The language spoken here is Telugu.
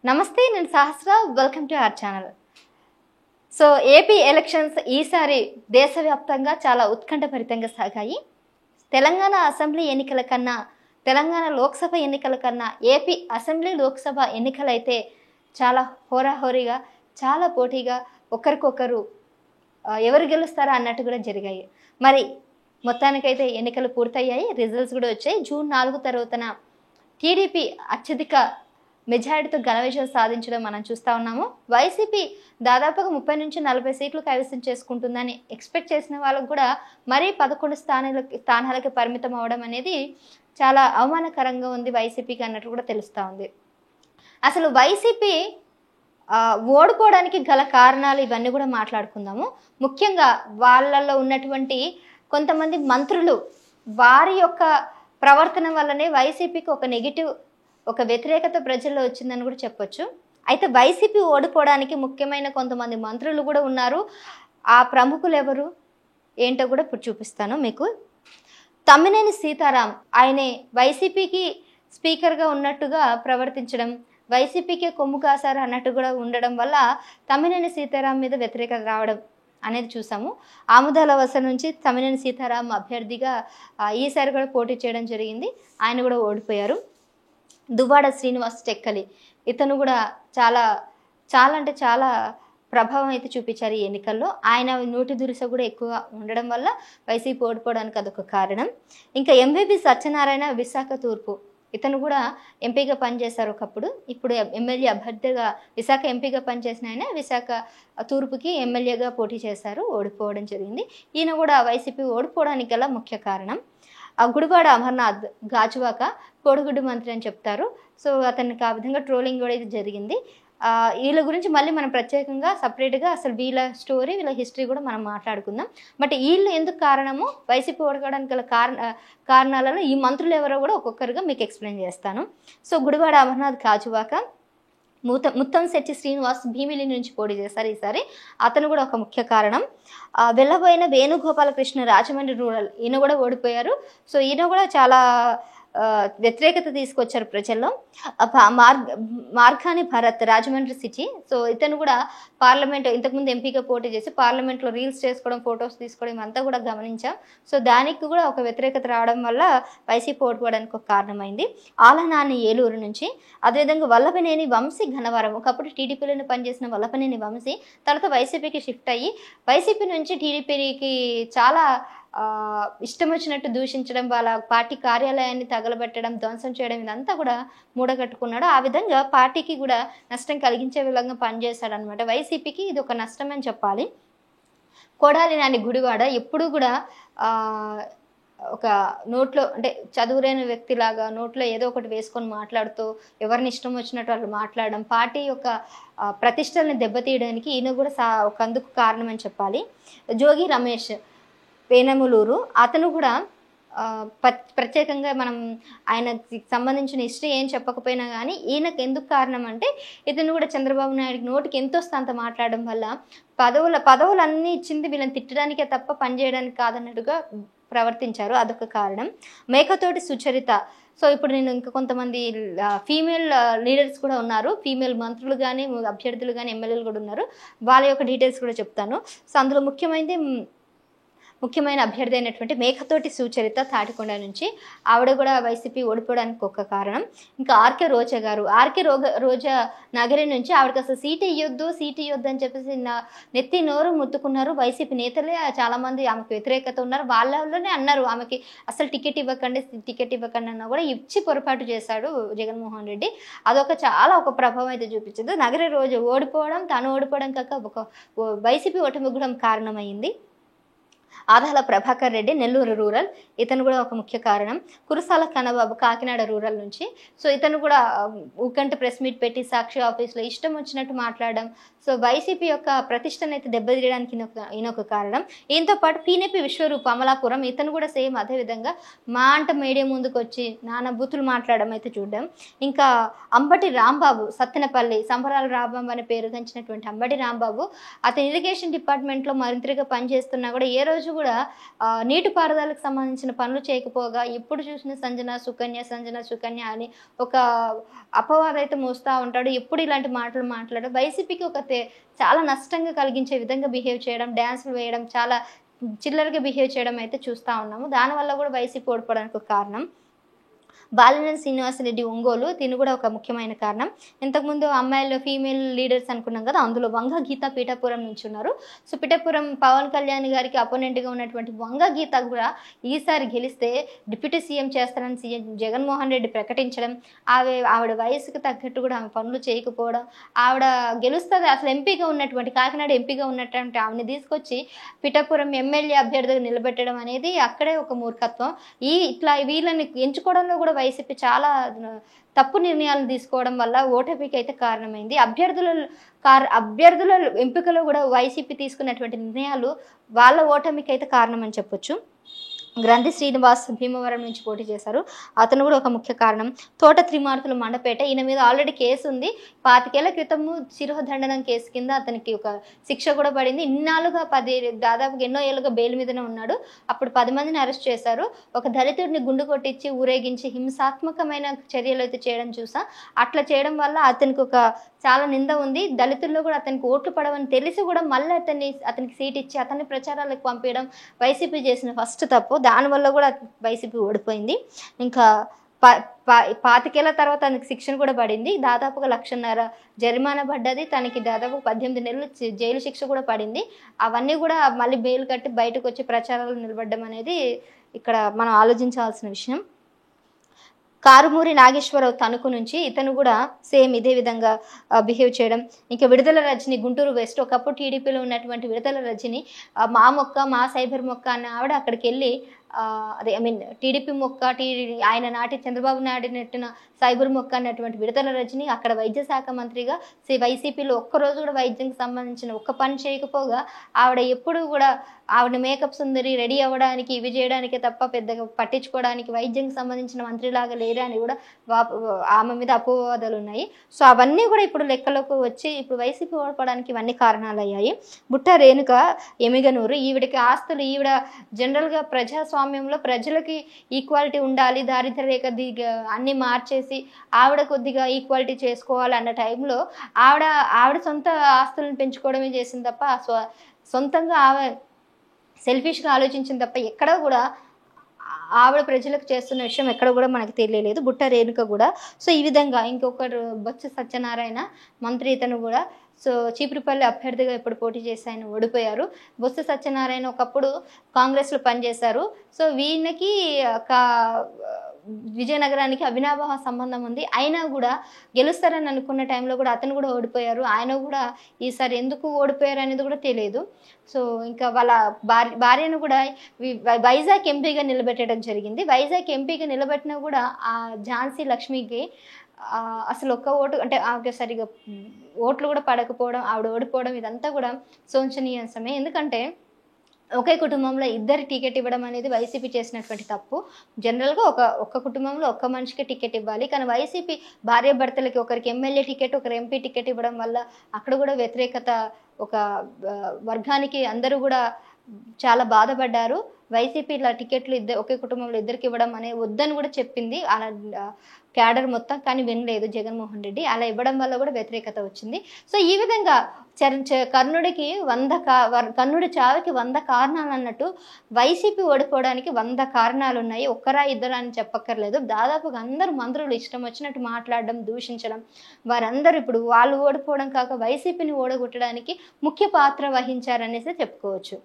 నమస్తే, నేను Sahasra. Welcome to our channel. So AP elections ఈసారి దేశవ్యాప్తంగా చాలా ఉత్కంఠభరితంగా సాగాయి. తెలంగాణ అసెంబ్లీ ఎన్నికల కన్నా, తెలంగాణ లోక్సభ ఎన్నికల కన్నా ఏపీ అసెంబ్లీ లోక్సభ ఎన్నికలైతే చాలా హోరాహోరీగా, చాలా పోటీగా ఒకరికొకరు ఎవరు గెలుస్తారా అన్నట్టు కూడా జరిగాయి. మరి మొత్తానికైతే ఎన్నికలు పూర్తయ్యాయి, రిజల్ట్స్ కూడా వచ్చాయి. జూన్ 4 తర్వాతన టీడీపీ అత్యధిక మెజారిటీతో ఘన విజయం సాధించడం మనం చూస్తూ ఉన్నాము. వైసీపీ దాదాపుగా 30 నుంచి 40 సీట్లు కైవసం చేసుకుంటుందని ఎక్స్పెక్ట్ చేసిన వాళ్ళకు కూడా మరీ 11 స్థానాలకి పరిమితం అవడం అనేది చాలా అవమానకరంగా ఉంది వైసీపీకి అన్నట్టు కూడా తెలుస్తూ ఉంది. అసలు వైసీపీ ఓడిపోవడానికి గల కారణాలు ఇవన్నీ కూడా మాట్లాడుకుందాము. ముఖ్యంగా వాళ్ళల్లో ఉన్నటువంటి కొంతమంది మంత్రులు వారి యొక్క ప్రవర్తన వల్లనే వైసీపీకి ఒక నెగిటివ్, ఒక వ్యతిరేకత ప్రజల్లో వచ్చిందని కూడా చెప్పొచ్చు. అయితే వైసీపీ ఓడిపోవడానికి ముఖ్యమైన కొంతమంది మంత్రులు కూడా ఉన్నారు. ఆ ప్రముఖులు ఎవరు ఏంటో కూడా ఇప్పుడు చూపిస్తాను మీకు. తమ్మినేని సీతారాం, ఆయనే వైసీపీకి స్పీకర్గా ఉన్నట్టుగా ప్రవర్తించడం, వైసీపీకే కొమ్ము కాసారు అన్నట్టు కూడా ఉండడం వల్ల తమ్మినేని సీతారాం మీద వ్యతిరేకత రావడం అనేది చూసాము. ఆముదాల వలస నుంచి తమ్మినేని సీతారాం అభ్యర్థిగా ఈసారి కూడా పోటీ చేయడం జరిగింది. ఆయన కూడా ఓడిపోయారు. దువ్వాడ శ్రీనివాస్ టెక్కలి, ఇతను కూడా చాలా అంటే చాలా ప్రభావం అయితే చూపించారు ఈ ఎన్నికల్లో. ఆయన నోటి దురుస కూడా ఎక్కువ ఉండడం వల్ల వైసీపీ ఓడిపోవడానికి అదొక కారణం. ఇంకా ఎంవిపి సత్యనారాయణ, విశాఖ తూర్పు, ఇతను కూడా ఎంపీగా పనిచేశారు ఒకప్పుడు. ఇప్పుడు ఎమ్మెల్యే అభ్యర్థిగా, విశాఖ ఎంపీగా పనిచేసిన ఆయన విశాఖ తూర్పుకి ఎమ్మెల్యేగా పోటీ చేశారు, ఓడిపోవడం జరిగింది. ఈయన కూడా వైసీపీ ఓడిపోవడానికి గల ముఖ్య కారణం. గుడివాడ అమర్నాథ్ గాజువాక కోడిగుడ్డు మంత్రి అని చెప్తారు. సో అతనికి ఆ విధంగా ట్రోలింగ్ కూడా జరిగింది. వీళ్ళ గురించి మళ్ళీ మనం ప్రత్యేకంగా సపరేట్గా అసలు వీళ్ళ స్టోరీ, వీళ్ళ హిస్టరీ కూడా మనం మాట్లాడుకుందాం. బట్ వీళ్ళు ఎందుకు కారణము, వైసీపీ ఓడిపోవడానికి గల కారణాలలో ఈ మంత్రులు ఎవరో కూడా ఒక్కొక్కరుగా మీకు ఎక్స్ప్లెయిన్ చేస్తాను. సో గుడివాడ అమర్నాథ్ గాజువాక, ముత్తంశెట్టి శ్రీనివాస్ భీమిలి నుంచి పోటీ చేశారు ఈసారి, అతను కూడా ఒక ముఖ్య కారణం. వెళ్ళబోయిన వేణుగోపాలకృష్ణ రాజమండ్రి రూరల్, ఈయన కూడా ఓడిపోయారు. సో ఈయన కూడా చాలా వ్యతిరేకత తీసుకొచ్చారు ప్రజల్లో. మార్గాని భరత్ రాజమండ్రి సిటీ, సో ఇతను కూడా పార్లమెంట్ ఇంతకుముందు ఎంపీగా పోటీ చేసి పార్లమెంట్లో రీల్స్ చేసుకోవడం, ఫొటోస్ తీసుకోవడం అంతా కూడా గమనించాం. సో దానికి కూడా ఒక వ్యతిరేకత రావడం వల్ల వైసీపీ ఓడిపోవడానికి ఒక కారణమైంది. ఆలనాని ఏలూరు నుంచి, అదేవిధంగా వల్లభనేని వంశీ గన్నవరం, ఒకప్పుడు టీడీపీలోనే పనిచేసిన వల్లభనేని వంశీ తర్వాత వైసీపీకి షిఫ్ట్ అయ్యి వైసీపీ నుంచి టీడీపీకి చాలా ఇష్టం వచ్చినట్టు దూషించడం, వాళ్ళ పార్టీ కార్యాలయాన్ని తగలబెట్టడం, ధ్వంసం చేయడం, ఇదంతా కూడా మూడగట్టుకున్నాడు. ఆ విధంగా పార్టీకి కూడా నష్టం కలిగించే విధంగా పనిచేశాడు అనమాట. వైసీపీకి ఇది ఒక నష్టం అని చెప్పాలి. కొడాలి నాని గుడివాడ, ఎప్పుడు కూడా ఒక నోట్లో అంటే చదువులేని వ్యక్తిలాగా నోట్లో ఏదో ఒకటి వేసుకొని మాట్లాడుతూ ఎవరిని ఇష్టం వచ్చినట్టు వాళ్ళు మాట్లాడడం, పార్టీ యొక్క ప్రతిష్టల్ని దెబ్బతీయడానికి ఈయన కూడా ఒక అందుకు కారణం అని చెప్పాలి. జోగి రమేష్ పేనములూరు, అతను కూడా ప్రత్యేకంగా మనం ఆయనకి సంబంధించిన హిస్టరీ ఏం చెప్పకపోయినా కానీ ఈయనకు ఎందుకు కారణం అంటే, ఇతను కూడా చంద్రబాబు నాయుడికి నోటికి ఎంత వస్తే అంత మాట్లాడడం వల్ల పదవులన్నీ ఇచ్చింది వీళ్ళని తిట్టడానికే తప్ప పనిచేయడానికి కాదన్నట్టుగా ప్రవర్తించారు, అదొక కారణం. మేకతోటి సుచరిత, సో ఇప్పుడు నేను ఇంకా కొంతమంది ఫీమేల్ లీడర్స్ కూడా ఉన్నారు, ఫీమేల్ మంత్రులు కానీ అభ్యర్థులు కానీ ఎమ్మెల్యేలు కూడా ఉన్నారు, వాళ్ళ యొక్క డీటెయిల్స్ కూడా చెప్తాను. సో అందులో ముఖ్యమైన అభ్యర్థి అయినటువంటి మేకతోటి సుచరిత తాటికొండ నుంచి, ఆవిడ కూడా వైసీపీ ఓడిపోవడానికి ఒక కారణం. ఇంకా ఆర్కే రోజా గారు, రోజా నగరి నుంచి, ఆవిడకి అసలు సీటు ఇవ్వద్దు అని చెప్పేసి నెత్తి నోరు ముత్తుకున్నారు. వైసీపీ నేతలే చాలామంది ఆమెకు వ్యతిరేకత ఉన్నారు, వాళ్ళలోనే అన్నారు ఆమెకి అసలు టికెట్ ఇవ్వకండి అన్నా కూడా ఇచ్చి పొరపాటు చేశాడు జగన్మోహన్ రెడ్డి. అదొక చాలా ఒక ప్రభావం అయితే చూపించింది. నగరి రోజు ఓడిపోవడం, తను ఓడిపోవడం కాక ఒక వైసీపీ ఓటమి కూడా కారణమైంది. ఆదాల ప్రభాకర్ రెడ్డి నెల్లూరు రూరల్, ఇతను కూడా ఒక ముఖ్య కారణం. కురసాల కన్నబాబు కాకినాడ రూరల్ నుంచి, సో ఇతను కూడా ఊకంట ప్రెస్ మీట్ పెట్టి సాక్షి ఆఫీస్లో ఇష్టం వచ్చినట్టు మాట్లాడడం, సో సో వైసీపీ యొక్క ప్రతిష్టను అయితే దెబ్బతీయడానికి ఈయనొక కారణం. ఈయనతో పాటు పీనేపీ విశ్వరూప్ అమలాపురం ఇతను కూడా సేమ్ అదే విధంగా మా అంట మీడియా ముందుకు వచ్చి నానా బూతులు మాట్లాడడం అయితే చూడడం. ఇంకా అంబటి రాంబాబు సత్తెనపల్లి సంబరాల రాంబాబు అనే పేరు గంచినటువంటి అంబటి రాంబాబు అతను ఇరిగేషన్ డిపార్ట్మెంట్లో మంత్రిగా పనిచేస్తున్నా కూడా ఏ రోజు కూడా నీటిపారుదలకు సంబంధించిన పనులు చేయకపోగా ఎప్పుడు చూసిన సంజన సుకన్య అని ఒక అపవాదం అయితే మోస్తూ ఉంటాడు. ఎప్పుడు ఇలాంటి మాటలు మాట్లాడడం వైసీపీకి చాలా నష్టంగా కలిగించే విధంగా బిహేవ్ చేయడం, డ్యాన్సులు వేయడం, చాలా చిల్లరగా బిహేవ్ చేయడం అయితే చూస్తూ ఉన్నాము. దానివల్ల కూడా వైసీపీ ఓడిపోవడానికి ఒక కారణం. బాలినేని శ్రీనివాసరెడ్డి ఒంగోలు దీని కూడా ఒక ముఖ్యమైన కారణం. ఇంతకుముందు అమ్మాయిలు ఫీమేల్ లీడర్స్ అనుకున్నాం కదా, అందులో వంగ గీత పీఠాపురం నుంచి ఉన్నారు. సో పీఠాపురం పవన్ కళ్యాణ్ గారికి అపోనెంట్గా ఉన్నటువంటి వంగ గీత కూడా ఈసారి గెలిస్తే డిప్యూటీ సీఎం చేస్తారని సీఎం జగన్మోహన్ రెడ్డి ప్రకటించడం, ఆవిడ వయసుకు తగ్గట్టు కూడా ఆమె పనులు చేయకపోవడం, ఆవిడ గెలుస్తుంది అసలు ఎంపీగా ఉన్నటువంటి కాకినాడ ఎంపీగా ఉన్నటువంటి ఆమెను తీసుకొచ్చి పీఠాపురం ఎమ్మెల్యే అభ్యర్థిగా నిలబెట్టడం అనేది అక్కడే ఒక మూర్ఖత్వం. ఇట్లా వీళ్ళని ఎంచుకోవడంలో కూడా వైసీపీ చాలా తప్పు నిర్ణయాలు తీసుకోవడం వల్ల ఓటమికి అయితే కారణమైంది. అభ్యర్థుల ఎంపికలో కూడా వైసీపీ తీసుకున్నటువంటి నిర్ణయాలు వాళ్ళ ఓటమికి అయితే కారణం అని చెప్పొచ్చు. గ్రంథి శ్రీనివాస్ భీమవరం నుంచి పోటీ చేశారు, అతను కూడా ఒక ముఖ్య కారణం. తోట త్రిమార్తులు మండపేట ఈయన మీద ఆల్రెడీ కేసు ఉంది. 25 ఏళ్ల క్రితము శిరోదండనం కేసు కింద అతనికి ఒక శిక్ష కూడా పడింది. ఇన్నాళ్ళుగా దాదాపుగా ఎన్నో ఏళ్ళుగా బెయిల్ మీదనే ఉన్నాడు. అప్పుడు 10 మందిని అరెస్ట్ చేశారు. ఒక దళితుడిని గుండు కొట్టించి ఊరేగించి హింసాత్మకమైన చర్యలు అయితే చేయడం చూసా. అట్లా చేయడం వల్ల అతనికి చాలా నింద ఉంది. దళితుల్లో కూడా అతనికి ఓట్లు పడవని తెలిసి కూడా మళ్ళీ అతనికి సీట్ ఇచ్చి అతన్ని ప్రచారాలకు పంపించడం వైసీపీ చేసిన ఫస్ట్ తప్పు. దానివల్ల కూడా వైసీపీ ఓడిపోయింది. ఇంకా 25 ఏళ్ల తర్వాత తనకి శిక్షణ కూడా పడింది. దాదాపుగా 1,50,000 జరిమానా పడ్డది. తనకి దాదాపు 18 నెలలు జైలు శిక్ష కూడా పడింది. అవన్నీ కూడా మళ్ళీ బెయిల్ కట్టి బయటకు వచ్చి ప్రచారాలు నిలబడడం అనేది ఇక్కడ మనం ఆలోచించాల్సిన విషయం. కారుమూరి నాగేశ్వరరావు తణుకు నుంచి ఇతను కూడా సేమ్ ఇదే విధంగా బిహేవ్ చేయడం. ఇంకా విడుదల రజని గుంటూరు వెస్ట్, ఒకప్పుడు టీడీపీలో ఉన్నటువంటి విడుదల రజని మా సైబర్ మొక్క అన్న ఆవిడ అక్కడికి వెళ్ళి టీడీపీ మొక్క ఆయన నాటి చంద్రబాబు నాయుడు నెట్టిన సైబర్ మొక్క అన్నటువంటి విడుదల రజని అక్కడ వైద్య శాఖ మంత్రిగా వైసీపీలో ఒక్కరోజు కూడా వైద్యంకి సంబంధించిన ఒక్క పని చేయకపోగా ఆవిడ ఎప్పుడు కూడా ఆవిడ మేకప్ సుందరి రెడీ అవ్వడానికి ఇవి చేయడానికే తప్ప పెద్దగా పట్టించుకోవడానికి వైద్యంకి సంబంధించిన మంత్రిలాగా లేరా అని కూడా ఆమె మీద అపవాదాలు ఉన్నాయి. సో అవన్నీ కూడా ఇప్పుడు లెక్కలోకి వచ్చి ఇప్పుడు వైసీపీ ఓడిపోవడానికి ఇవన్నీ కారణాలు అయ్యాయి. బుట్ట రేణుక ఎమిగనూరు ఈవిడకి ఆస్తులు, ఈవిడ జనరల్గా ప్రజాస్వామ్యంలో ప్రజలకి ఈక్వాలిటీ ఉండాలి, దారిద్ర్య రేఖ అన్నీ మార్చేసి ఆవిడ కొద్దిగా ఈక్వాలిటీ చేసుకోవాలి అన్న టైంలో ఆవిడ సొంత ఆస్తులను పెంచుకోవడమే చేసింది తప్ప సొంతంగా ఆమె సెల్ఫిష్గా ఆలోచించింది తప్ప ఎక్కడ కూడా ఆవిడ ప్రజలకు చేస్తున్న విషయం ఎక్కడ కూడా మనకు తెలియలేదు. బుట్ట రేణుక కూడా. సో ఈ విధంగా ఇంకొకరు బొత్స సత్యనారాయణ మంత్రి, ఇతను కూడా సో చీపురుపల్లి అభ్యర్థిగా ఇప్పుడు పోటీ చేసి ఆయన ఓడిపోయారు. బొత్స సత్యనారాయణ ఒకప్పుడు కాంగ్రెస్లో పనిచేశారు. సో వీళ్ళకి విజయనగరానికి అవినాభావ సంబంధం ఉంది. అయినా కూడా గెలుస్తారని అనుకున్న టైంలో కూడా అతను కూడా ఓడిపోయారు. ఆయన కూడా ఈసారి ఎందుకు ఓడిపోయారు అనేది కూడా తెలియదు. సో ఇంకా వాళ్ళ భార్యను కూడా వైజాగ్ ఎంపీగా నిలబెట్టడం జరిగింది. వైజాగ్ ఎంపీగా నిలబెట్టినా కూడా ఆ ఝాన్సీ లక్ష్మికి అసలు ఒక్క ఓటు అంటే ఆమెకి సరిగా ఓట్లు కూడా పడకపోవడం, ఆవిడ ఓడిపోవడం ఇదంతా కూడా శోచనీయాంశమే. ఎందుకంటే ఒకే కుటుంబంలో ఇద్దరు టికెట్ ఇవ్వడం అనేది వైసీపీ చేసినటువంటి తప్పు. జనరల్గా ఒక కుటుంబంలో ఒక్క మనిషికి టికెట్ ఇవ్వాలి. కానీ వైసీపీ భార్యాభర్తలకి ఒకరికి ఎమ్మెల్యే టికెట్, ఒకరు ఎంపీ టికెట్ ఇవ్వడం వల్ల అక్కడ కూడా వ్యతిరేకత, ఒక వర్గానికి అందరూ కూడా చాలా బాధపడ్డారు. వైసీపీ ఇలా టికెట్లు ఒకే కుటుంబంలో ఇద్దరికి ఇవ్వడం అనే వద్దని కూడా చెప్పింది అలా క్యాడర్ మొత్తం, కానీ వినలేదు జగన్మోహన్ రెడ్డి. అలా ఇవ్వడం వల్ల కూడా వ్యతిరేకత వచ్చింది. సో ఈ విధంగా కర్ణుడి చావుకి 100 కారణాలు అన్నట్టు వైసీపీ ఓడిపోవడానికి 100 కారణాలు ఉన్నాయి. ఒక్కరా ఇద్దరు అని చెప్పక్కర్లేదు. దాదాపుగా అందరూ మంత్రులు ఇష్టం వచ్చినట్టు మాట్లాడడం, దూషించడం, వారందరూ ఇప్పుడు వాళ్ళు ఓడిపోవడం కాక వైసీపీని ఓడగొట్టడానికి ముఖ్య పాత్ర వహించారనేసి చెప్పుకోవచ్చు.